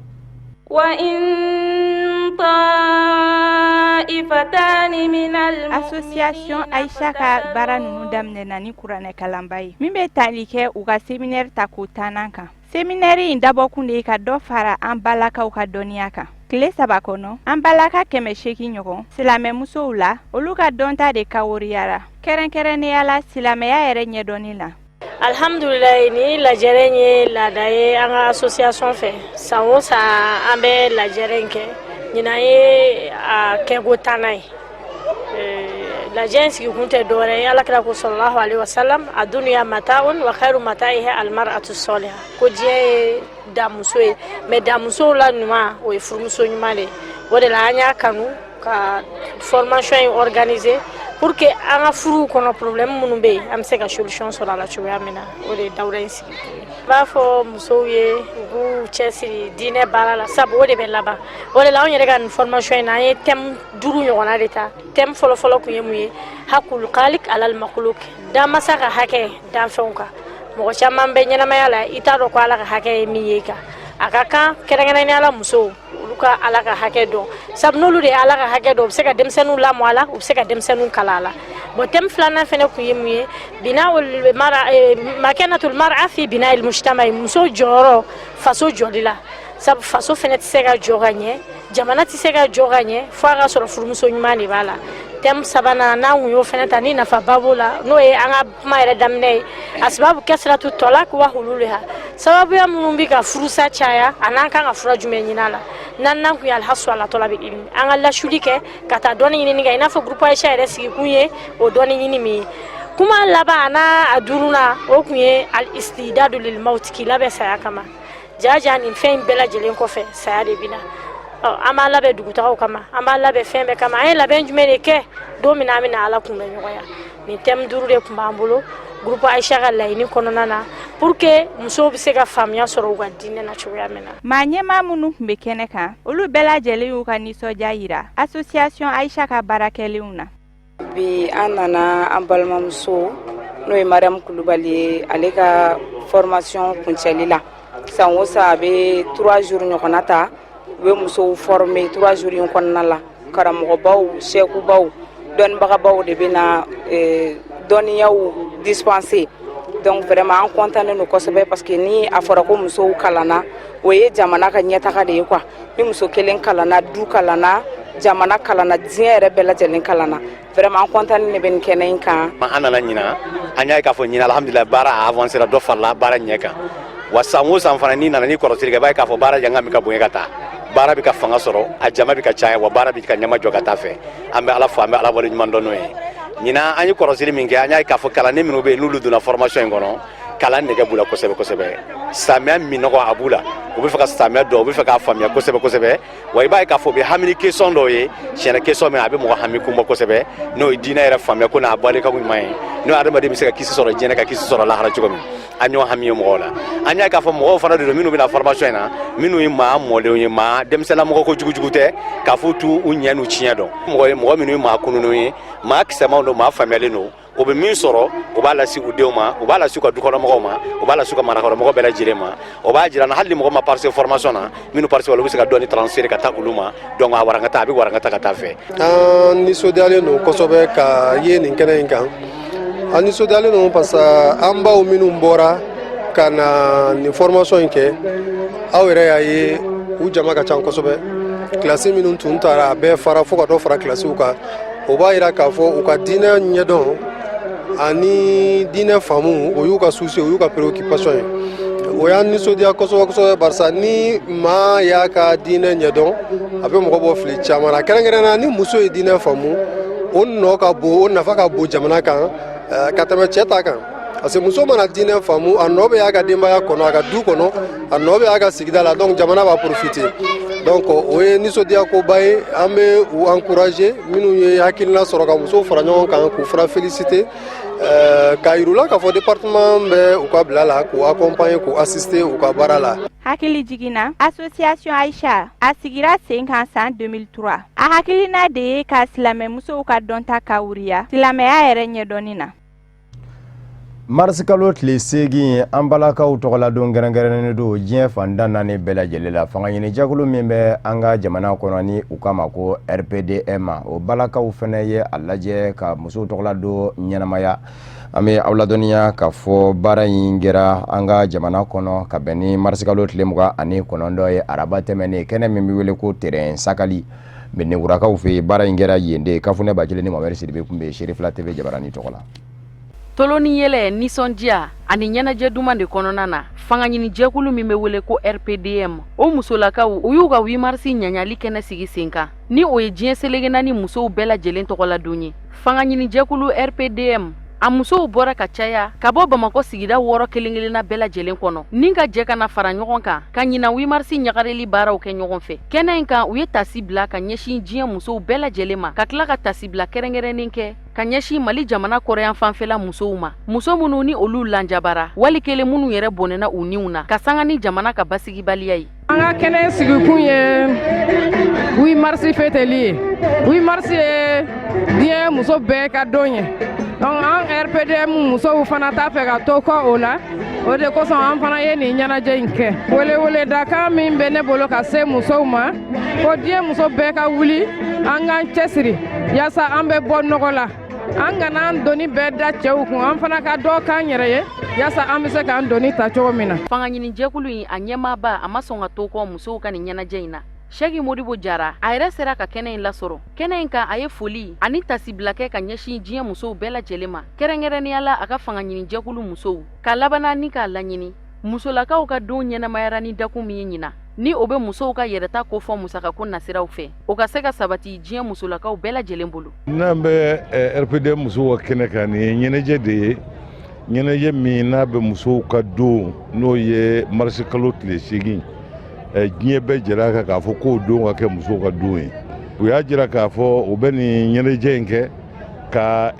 Association Aisha ka baara nunu daminɛna ni kuranɛ kalanba ye min bɛ tali kɛ u ka séminaire ta ko 10 kan. Séminaire in dabɔkun de ye ka dɔ fara an balakaw ka dɔnniya kan. Tile 3 kɔnɔ an balaka 800 ɲɔgɔn silamɛmusow la olu ka dɔnta de kawuriyara kɛrɛnkɛrɛnnenya la silamɛya yɛrɛ ɲɛdɔnni la. Alhamdulillah ni lajɛrɛ ye laada ye an ka association fɛ san o san an bɛ lajɛrɛ kɛ ɲinan ye a kɛko 10 ye lajɛ sigikun tɛ dɔwɛrɛ ye alakira ko sallallahu alaihi wasallam a dunya mata'un wa khairu mata'iha almar'atu salihah ko diɲɛ ye damuso ye mais damusow la ɲuman o ye furumuso ɲuman de o de la an y'a kanu ka formation in organiser pour que an ka furuw kɔnɔ problème minnu bɛ yen an bɛ se ka solution sɔrɔ a la cogoya min na o de ye dawura in sigi n b'a fɔ musow ye u k'u cɛsiri diinɛ baara la sabu o de bɛ laban o de la anw yɛrɛ ka nin formation in na an ye thème 5 ɲɔgɔnna de ta thème fɔlɔfɔlɔ tun ye mun ye hakul khaliq alal makhluq danmasa ka hakɛ danfɛnw kan mɔgɔ caman bɛ ɲɛnamaya la i t'a dɔn ko ala ka hakɛ ye min ye kan a ka kan kɛrɛnkɛrɛnnenya la musow olu ka ala ka hakɛ dɔn sabu n'olu de ye ala ka hakɛ dɔn u bɛ se ka denmisɛnninw lamɔ a la u bɛ se ka denmisɛnninw kala a la bon thème filanan fɛnɛ tun ye mun ye makɛnatul mar'a fi bina'il mujtama muso jɔyɔrɔ faso jɔli la sabu faso fɛnɛ tɛ se ka jɔ ka ɲɛ jamana tɛ se ka jɔ ka ɲɛ fo a ka sɔrɔ furumuso ɲuman de b'a la thème sabanan n'an kun y'o fɛnɛ ta ni nafaba b'o la n'o ye an ka kuma yɛrɛ daminɛ ye asibabu kasratu talaq wa hululiha sababuya minnu bɛ ka furusa caya a n'an kan ka fura jumɛn ɲini a la n'an kun ye alhasu ala talabil ilmi an ka lasuli kɛ ka taa dɔnni ɲini kɛ i n'a fɔ groupe Aisha yɛrɛ sigikun ye o dɔnni ɲini min ye kuma laban n'a duurunan o kun ye al istidadu lil maut k'i labɛn saya kama jaja nin fɛn bɛɛ lajɛlen kɔfɛ saya de bɛ na an b'a labɛn dugutagaw kama an b'a labɛn fɛn bɛɛ kama an ye labɛn jumɛn de kɛ don min an bɛna ala kunbɛn ɲɔgɔnya nin thème 5 de tun b'an bolo groupe Aisha ka laɲini kɔnɔna na pour que musow bɛ se ka faamuya sɔrɔ u ka diinɛ na cogoya min na. maa ɲɛmaa minnu tun bɛ kɛnɛ kan olu bɛɛ lajɛlen y'u ka nisɔndiya yira association Aisha ka baarakɛlenw na. bi an nana an balimamuso n'o ye Mariam Kulubali ye ale ka formation kuncɛli la san o san a bɛ 3 jours ɲɔgɔnna ta u bɛ musow former 3 jours in kɔnɔna la karamɔgɔbaw sɛkubaw dɔnnibagabaw de bɛ na dɔnniyaw dispenser donc vraiment an content don kosɛbɛ parce que ni a fɔra ko musow kalanna o ye jamana ka ɲɛtaga de ye quoi ni muso kelen kalanna du kalanna jamana kalanna diɲɛ yɛrɛ bɛɛ lajɛlen kalanna vraiment an content ne bɛ nin kɛnɛ in kan an nana ɲina an y'a k'a fɔ ɲina alhamdulillah baara a avancera dɔ farala baara ɲɛ kan wa san o san fana ni nana ni kɔrɔsiri kɛ i b'a ye k'a fɔ baara janga min ka bonya ka taa baara bɛ ka fanga sɔrɔ a jama bɛ ka caya wa baara bɛ ka ɲama jɔ ka taa fɛ an bɛ ala fo an bɛ ala wale ɲuman dɔn n'o ye ɲinan an ye kɔrɔsiri min kɛ an y'a ye k'a fɔ kalanden minnu bɛ yen n'olu donna formation in kɔnɔ kalan nege b'u la kosɛbɛ kosɛbɛ samiya min nɔgɔ a b'u la u bɛ fɛ ka samiya dɔn u bɛ fɛ k'a faamuya kosɛbɛ kosɛbɛ wa i b'a ye k'a fɔ u bɛ hami question dɔw ye tiɲɛna question min a bɛ mɔgɔ hami kunbɔ kosɛbɛ n'o ye diinɛ yɛrɛ faamuya ko n'a bɔlen ka ɲuman ye n'o adamaden bɛ se ka kisi sɔrɔ diɲɛ ka kisi sɔrɔ lahara cogo min an ɲɔgɔn hami ye mɔgɔw la an y'a k'a fɔ mɔgɔw fana de don minnu bɛna formation in na minnu ye maa mɔlenw ye maa denmisɛnninlamɔgɔ ko jugujugu tɛ k'a fɔ t'u ɲɛ n'u tiɲɛ dɔn mɔgɔ minnu ye maa kununnenw ye maa kisɛmanw don maa faamuyalen don o bɛ min sɔrɔ o b'a lase u denw ma o b'a lase u ka dukɔnɔmɔgɔw ma o b'a lase u ka marakɔrɔmɔgɔ bɛɛ lajɛlen ma o b'a jira na hali ni mɔgɔ ma participer formation na minnu participer olu bɛ se ka dɔɔni transférer ka taa olu ma donc a warankata a bɛ warankata ka taa fɛ. An nisɔndiyalen don kosɛbɛ ka ye nin kɛnɛ in kan an nisɔndiyalen don parce que an baw minnu bɔra ka na nin formation in kɛ aw yɛrɛ y'a ye u jama ka ca kosɛbɛ kilasi minnu tun taara a bɛɛ fara fo ka dɔ fara kilasiw kan o b'a jira k'a fɔ u ka diinɛ ɲɛdɔn ani diinɛ faamu o y'u ka souci o y'u ka préoccupation ye o y'an nisɔndiya kosɛbɛ kosɛbɛ barisa ni maa y'a ka diinɛ ɲɛdɔn a bɛ mɔgɔ bɔ fili caman na kɛrɛnkɛrɛnnenya ni muso ye diinɛ faamu o nɔ ka bon o nafa ka bon jamana kan ka tɛmɛ cɛ ta kan parce que muso mana diinɛ faamu a nɔ bɛ y'a ka denbaya kɔnɔ a ka du kɔnɔ a nɔ bɛ y'a ka sigida la donc jamana b'a profiter donc o ye nisɔndiya koba ye an bɛ u encourager minnu ye hakilina sɔrɔ ka musow fara ɲɔgɔn kan k'u fana féliciter k'a yir'u k'a fɔ département bɛ u ka bila la k'u accompagner k'u assister u ka baara la. Hakili jiginna association Aisha a sigira sen kan san 2003 a hakilina de ye ka silamɛ musow ka dɔnta kawuriya silamɛya yɛrɛ ɲɛdɔnni na. Mars kalo tile 8 an balakaw tɔgɔladon gɛrɛngɛrɛnnen don diɲɛ fanda naani bɛɛ lajɛlen la fanga ɲini jɛkulu min bɛ an ka jamana kɔnɔ ni u kama ko RPDM o balakaw fana ye a lajɛ ka musow tɔgɔladon ɲɛnamaya an bɛ aw ladɔnniya k'a fɔ baara in kɛra an ka jamana kɔnɔ ka bɛn ni mars kalo tile 29 ye araba tɛmɛnen kɛnɛ min bɛ wele ko terrain sakali Benewurakaw fɛ baara in kɛra yen de Kafunɛ Bajele ni Mamɛri Sidibe kun bɛ Sherifla TV Jabarani tɔgɔ la. Toloni yɛlɛ nisɔndiya ani ɲɛnajɛ duman de kɔnɔna na fanga ɲini jɛkulu min bɛ wele ko RPDM o musolakaw u y'u ka 8 mars ɲaɲali kɛnɛ sigi sen kan ni o ye diɲɛ selege naani musow bɛɛ lajɛlen tɔgɔladon ye fanga ɲini jɛkulu RPDM a musow bɔra ka caya ka bɔ Bamakɔ sigida 6 kelen-kelenna bɛɛ lajɛlen kɔnɔ nin ka jɛ kana fara ɲɔgɔn kan ka ɲina 8 mars ɲagareli baaraw kɛ ɲɔgɔn fɛ kɛnɛ in kan u ye tasi bila ka ɲɛsin diɲɛ musow bɛɛ lajɛlen ma ka tila ka tasi bila kɛrɛnkɛrɛnnen kɛ ka ɲɛsin Mali jamana kɔrɔyan fanfɛla musow ma muso minnu ni olu lanjabara wali kelen minnu yɛrɛ bɔnɛna u niw na ka sanga ni jamana ka basigibaliya ye. An ka kɛnɛ sigikun ye 8 mars fêteli ye 8 mars ye diɲɛ muso bɛɛ ka don ye donc an RPDM musow fana t'a fɛ ka to kɔ o la o de kosɔn an fana ye nin ɲɛnajɛ in kɛ weleweledakan min bɛ ne bolo ka se musow ma ko diɲɛ muso bɛɛ ka wuli an k'an cɛsiri yaasa an bɛ bɔ nɔgɔ la an kana an doni bɛɛ da cɛw kun an fana ka dɔ k'an yɛrɛ ye yaasa an bɛ se k'an doni ta cogo min na. Fanga ɲini jɛkulu in a ɲɛmaaba a ma sɔn ka to kɔ musow ka nin ɲɛnajɛ in na. Shagi Modibo Jara a yɛrɛ sera ka kɛnɛ in lasɔrɔ kɛnɛ in kan a ye foli ani tasibila kɛ ka ɲɛsin diɲɛ musow bɛɛ lajɛlen ma kɛrɛnkɛrɛnnenya la a ka fanga ɲini jɛkulu musow ka labanna ni k'a laɲini musolakaw ka don ɲɛnamayara ni dakun min ye ɲina ni o bɛ musow ka yɛrɛta ko fɔ musakako nasiraw fɛ o ka se ka sabati diɲɛ musolakaw bɛɛ lajɛlen bolo. N'an bɛ RPD musow ka kɛnɛ kan nin ye ɲɛnajɛ de ye ɲɛnajɛ min n'a bɛ musow ka don n'o ye mars kalo tile 8 diɲɛ bɛɛ jɛra kan k'a fɔ k'o don ka kɛ musow ka don ye u y'a jira k'a fɔ u bɛ nin ɲɛnajɛ in kɛ ka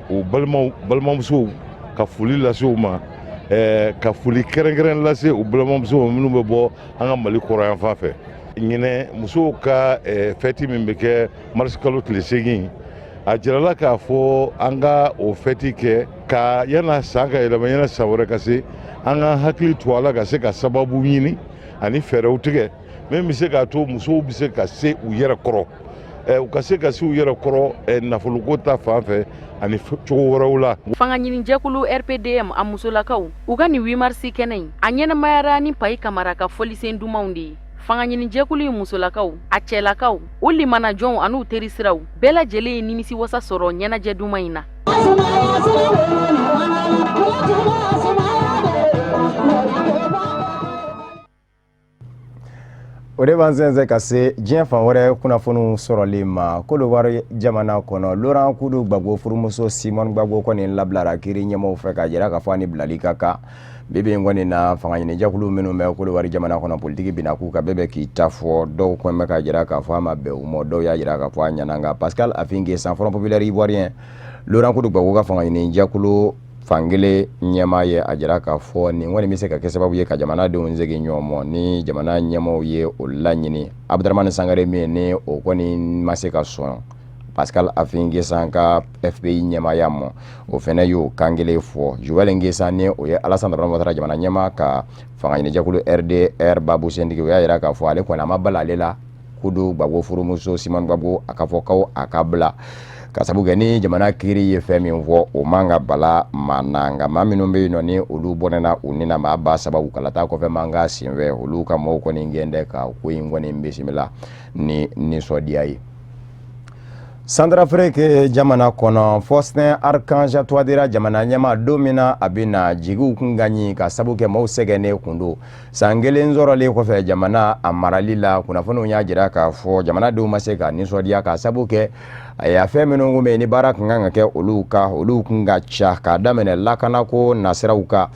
u balimamusow ka foli lase u ma ka foli kɛrɛnkɛrɛn lase u balimamusow minnu bɛ bɔ an ka Mali kɔrɔyan fan fɛ ɲinɛ musow ka fɛti min bɛ kɛ mars kalo tile 8 a jirala k'a fɔ an ka o fɛti kɛ ka yana san ka yɛlɛma yana san wɛrɛ ka se an ka hakili to a la ka se ka sababu ɲini ani fɛɛrɛw tigɛ min bɛ se k'a to musow bɛ se ka se u yɛrɛ kɔrɔ u ka se ka se u yɛrɛ kɔrɔ nafoloko ta fan fɛ ani cogo wɛrɛw la. Fanga ɲini jɛkulu RPDM a musolakaw u ka nin 8 mars kɛnɛ in a ɲɛnamayara ni Payi Kamara ka folisen dumanw de ye. Fanga ɲini jɛkulu in musolakaw a cɛlakaw u limanajɔnw an'u teri siraw bɛɛ lajɛlen ye nimisi wasa sɔrɔ ɲɛnajɛ duman in na. o de b'an sɛnsɛn ka se diɲɛ fan wɛrɛ kunnafoniw sɔrɔli ma Côte-d'Ivoire jamana kɔnɔ Laurent Kudu Gbagbo furumuso Simon Gbagbo kɔni labilara kiiri ɲɛmɔgɔw fɛ ka jira k'a fɔ ani bilali ka kan bibi in kɔni na fanga ɲini jɛkulu minnu bɛ Côte-d'Ivoire jamana kɔnɔ politiki bina k'u ka bɛɛ bɛ k'i ta fɔ dɔw kɔn bɛ ka jira k'a fɔ a ma bɛn u ma dɔw y'a jira k'a fɔ a ɲɛna nka Pascal Affingue sans Front Populaire Ivoirien Laurent Kudu Gbagbo ka fanga ɲini jɛkulu fankelen ɲɛmaa ye a jira k'a fɔ nin kɔni bɛ se ka kɛ sababu ye ka jamanadenw segin ɲɔgɔn ma ni jamana ɲɛmaaw ye o laɲini Abdramane Sangare min ni o kɔni ma se ka sɔn Pascal Affingue san ka FPI ɲɛmaaya ma o fɛnɛ y'o kan kelen fɔ Joël Nguessan ni o ye Alassane Dramane Ouattara jamana ɲɛmaa ka fanga ɲini jɛkulu RDR Babou Sentigi o y'a jira k'a fɔ ale kɔni a ma bala ale la Kudu Gbagbo furumuso Simon Gbagbo a ka fɔ k'aw a ka bila ka sabu kɛ ni jamana kiiri ye fɛn min fɔ o man ka bala maa na nka maa minnu bɛ yen nɔ ni olu bɔnɛna u ni na maa ba sababu kalata kɔfɛ man ka senfɛ olu ka mɔgɔw kɔni gɛn dɛ ka ko in kɔni bisimila ni nisɔndiya ye. Centrafrique jamana kɔnɔ Faustin Archange Touadéra jamana ɲɛmaa don min na a bɛ na jigiw kun ka ɲi ka sabu kɛ maaw sɛgɛnnen kun don san kelen sɔrɔlen kɔfɛ jamana a marali la kunnafoniw y'a jira k'a fɔ jamanadenw ma se ka nisɔndiya ka sabu kɛ a y'a fɛn minnu kun bɛ yen ni baara kun kan ka kɛ olu kun ka ca k'a daminɛ lakanako nasiraw kan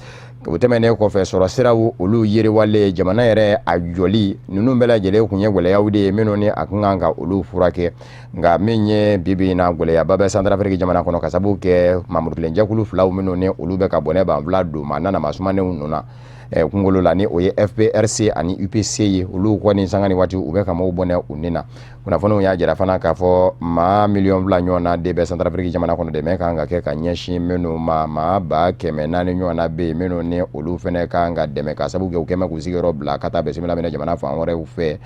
o tɛmɛnen kɔfɛ sɔrɔ siraw olu yiriwalen jamana yɛrɛ a jɔli ninnu bɛɛ lajɛlen kun ye gwɛlɛyaw de ye minnu ni a kun kan ka olu furakɛ nka min ye bibi in na gwɛlɛyaba bɛ Centrafrique jamana kɔnɔ ka sababu kɛ Mamudu Kelen jɛkulu filaw minnu ni olu bɛ ka bɔnɛ banfula don maa nana masumanenw nuna kungolo la ni o ye FPRC ani UPC ye olu kɔni sanga ni waati u bɛ ka maaw bɔnɛ u ni na kunnafoniw y'a jira fana k'a fɔ maa miliyɔn 2 ɲɔgɔnna de bɛ Centrafrique jamana kɔnɔ dɛmɛ kan ka kɛ ka ɲɛsin minnu ma maa 400 ɲɔgɔnna bɛ yen minnu ni olu fɛnɛ kan ka dɛmɛ ka sababu kɛ u kɛmɛ k'u sigiyɔrɔ bila ka taa bisimila minɛ jamana fan wɛrɛw fɛ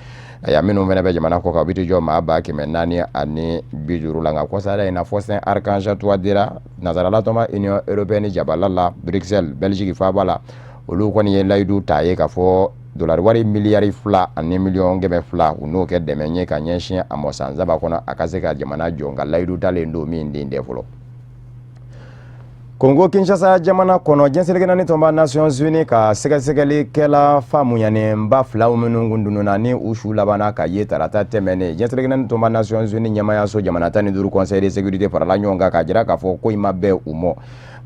a ya minnu fɛnɛ bɛ jamana kɔ kan u bɛ jɔ maa 450 ani 50 la nka kɔsada in na Faustin Archange Touadéra nansaralatɔma Union Européenne jabala la Bruxelles Belgique faaba la olu kɔni ye layidu ta ye k'a fɔ dolari wari miliyari 2 ani miliyɔn 200 u n'o kɛ dɛmɛ ye ka ɲɛsin a mɔ san saba kɔnɔ a ka se ka jamana jɔ nka layidu talen don min den tɛ fɔlɔ. Congo Kinshasa jamana kɔnɔ jɛnsɛnɛkɛ naani tɔnba Nations Unies ka sɛgɛsɛgɛlikɛla faamuyanenba 2 minnu kun dununa ni u su labanna ka ye tarata tɛmɛnen jɛnsɛnɛkɛ naani tɔnba Nations Unies ɲɛmaayaso jamana 15 Conseil de sécurité farala ɲɔgɔn kan ka jira k'a fɔ ko in ma bɛn u mɔ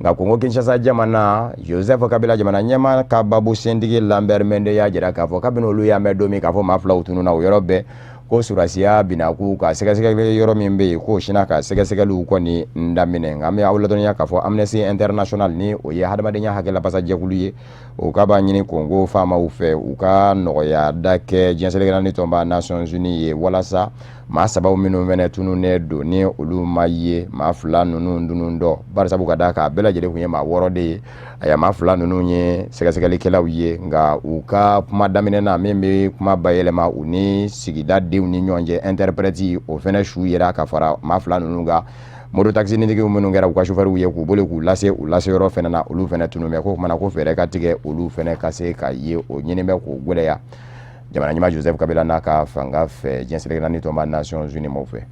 nka Congo Kinshasa jamana Joseph Kabila jamana ɲɛmaa ka Babou Sentigi Lambert Mende y'a jira k'a fɔ kabini olu y'a mɛn don min k'a fɔ maa 2 tununa o yɔrɔ bɛɛ ko surasiya bina k'u ka sɛgɛsɛgɛli yɔrɔ min bɛ yen k'o sina ka sɛgɛsɛgɛliw kɔni daminɛ nka an bɛ aw ladɔnniya k'a fɔ Amnesty International ni o ye hadamadenya hakɛlabasa jɛkulu ye o ka b'a ɲini Congo faamaw fɛ u ka nɔgɔya da kɛ jɛnsɛnɛkɛ naani tɔnba Nations Unies ye walasa maa 3 minnu fɛnɛ tununnen don ni olu ma ye maa 2 ninnu dunun dɔ barisabu ka da k'a bɛɛ lajɛlen kun ye maa 6 de ye a ya maa 2 ninnu ye sɛgɛsɛgɛlikɛlaw ye nka u ka kuma daminɛ na min bɛ kuma bayɛlɛma u ni sigida denw ni ɲɔgɔn cɛ interprète o fɛnɛ su yera ka fara maa 2 ninnu kan moto taxinitigiw minnu kɛra u ka chauffeur ye k'u boli k'u lase u laseyɔrɔ fɛnɛ na olu fɛnɛ tunun bɛ ko kumana ko fɛɛrɛ ka tigɛ olu fɛnɛ ka se ka ye o ɲini bɛ k'o gwɛlɛya jamana ɲɛmaa Joseph Kabila n'a ka fanga fɛ jɛnsɛnɛkɛ naani tɔnba Nations Unies maaw fɛ.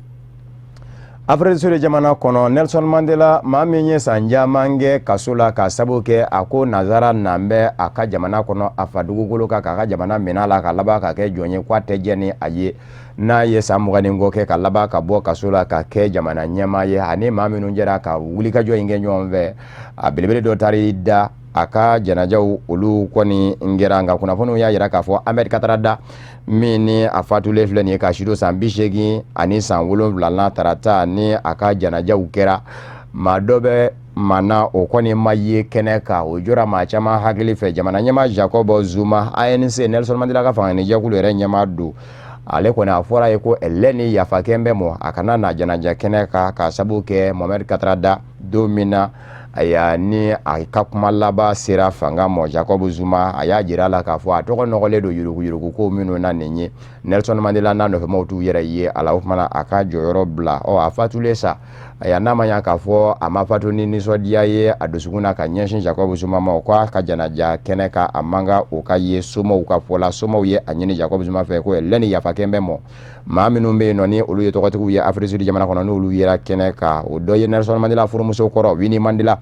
Afrique du Sud jamana kɔnɔ Nelson Mandela maa min ye san caman kɛ kaso la ka sababu kɛ a ko nazara nan bɛ a ka jamana kɔnɔ a fa dugukolo kan k'a ka jamana minɛ la ka laban ka kɛ jɔn ye k'a tɛ jɛ ni a ye n'a ye san 20 kɔ kɛ ka laban ka bɔ kaso la ka kɛ jamana ɲɛmaa ye ani maa minnu jɛra ka wulikajɔ in kɛ ɲɔgɔn fɛ a belebele dɔ taara da a ka janajaw olu kɔni ngera nka kunnafoniw y'a jira k'a fɔ Ahmed Katarada min ni a fatulen filɛ nin ye ka sidon san 80 ani san 7 tarata ni a ka janajaw kɛra maa dɔ bɛ mana o kɔni ma ye kɛnɛ kan o jɔra maa caman hakili fɛ jamana ɲɛmaa Jacob Zuma ANC Nelson Mandela ka fanga ni jɛkulu yɛrɛ ɲɛmaa don ale kɔni a fɔra ye ko ɛlɛ ni yafa kɛ bɛ mɔ a kana na janaja kɛnɛ kan ka sababu kɛ Mohamed Katarada don min na aya ni a ka kuma laban sera fanga mɔ Jacob Zuma a y'a jira la k'a fɔ a tɔgɔ nɔgɔlen don yurugu ko minnu na nin ye Nelson Mandela n'a nɔfɛmaw t'u yɛrɛ ye a la o kumana a ka jɔyɔrɔ bila a fatulen sa aya n'a ma ɲa k'a fɔ a ma fatu ni nisɔndiya ye a dusukun na ka ɲɛsin Jacob Zuma ma k'a ka janaja kɛnɛ kan a man ka o ka ye somɔgɔw ka fɔla somɔgɔw ye a ɲini Jacob Zuma fɛ ko ɛlɛ ni yafa kɛ bɛ mɔ maa minnu bɛ yen nɔ ni olu ye tɔgɔtigiw ye Afrique du Sud jamana kɔnɔ n'olu yera kɛnɛ kan o dɔ ye Nelson Mandela furumuso kɔrɔ Winnie Mandela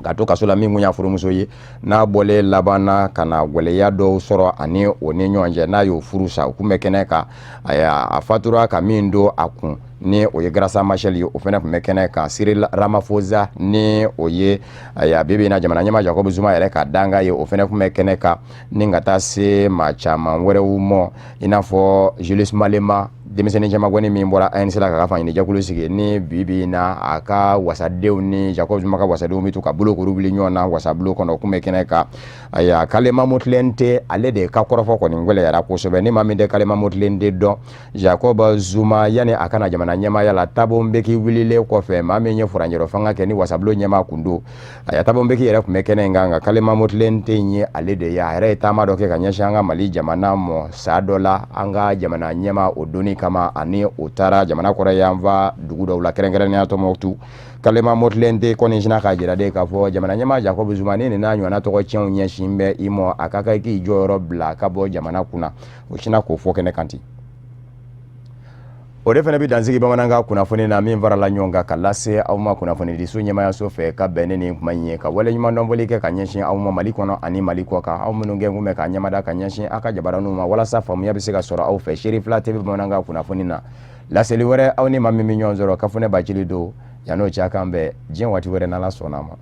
ka to kaso la min kun y'a furumuso ye n'a bɔlen laban na ka na gwɛlɛya dɔw sɔrɔ ani o ni ɲɔgɔn cɛ n'a y'o furu sa o kun bɛ kɛnɛ kan a fatura ka min don a kun ni o ye Grasa Machel ye o fana kun bɛ kɛnɛ kan Cyril Ramaphosa ni o ye bibi na jamana ɲɛma Jacob Zuma yɛrɛ ka danga ye o fana kun bɛ kɛnɛ kan ni ka taa se maa caman wɛrɛw mɔ i n'a fɔ Julius Malema denmisɛnnin caman min bɔra ANC la ka fanga ɲɛjɛkulu sigi ni bibi na a ka wasadenw ni Jacob Zuma ka wasadenw bɛ to ka bolokuru wuli ɲɔgɔn na wasabulo kɔnɔ o kun bɛ kɛnɛ kan Kalema Motilen tɛ ale de ka kɔrɔfɔ kɔni gwɛlɛyara kosɛbɛ ni maa min tɛ Kalema Motilen tɛ dɔn Jacob Zuma yani a kana jamana ɲɛmaaya la Thabo Mbeki wililen kɔfɛ maa min ye furanjɛrɔ fanga kɛ ni wasabulo ɲɛmaa kun don Thabo Mbeki yɛrɛ kun bɛ kɛnɛ in kan nka Kalema Motilen tɛ in ye ale de ye a yɛrɛ ye taama dɔ kɛ ka ɲɛsin an ka Mali jamana mɔ saa dɔ la an ka jamana ɲɛmaa o donni kama ani o taara jamana kɔrɔ yan fa dugu dɔw la kɛrɛnkɛrɛnnenya Tɔnbukutu Kalema Motilen tɛ kɔni sina k'a jira de k'a fɔ jamana ɲɛmaa Jacob Zuma ni nin n'a ɲɔgɔnna tɔgɔ tiɲɛw ɲɛsin bɛ i mɔ a ka kan i k'i jɔyɔrɔ bila ka bɔ jamana kunna o sina k'o fɔ kɛnɛ kan ten o de fana bɛ dansigi bamanankan kunnafoni na min farala ɲɔgɔn kan ka lase aw ma kunnafoni di so ɲɛmaayaso fɛ ka bɛn ni nin kuma in ye ka wale ɲuman dɔnbɔli kɛ ka ɲɛsin aw ma Mali kɔnɔ ani Mali kɔ kan aw minnu kɛ kun bɛ ka ɲɛmada ka ɲɛsin aw ka jabaraniw ma walasa faamuya bɛ se ka sɔrɔ aw fɛ Seri Fila TV bamanankan kunnafoni na laseli wɛrɛ aw ni maa min bɛ ɲɔgɔn sɔrɔ Kafunɛ Bacili don yan'o cɛ kan bɛɛ diɲɛ waati wɛrɛ n'Ala sɔnna ma.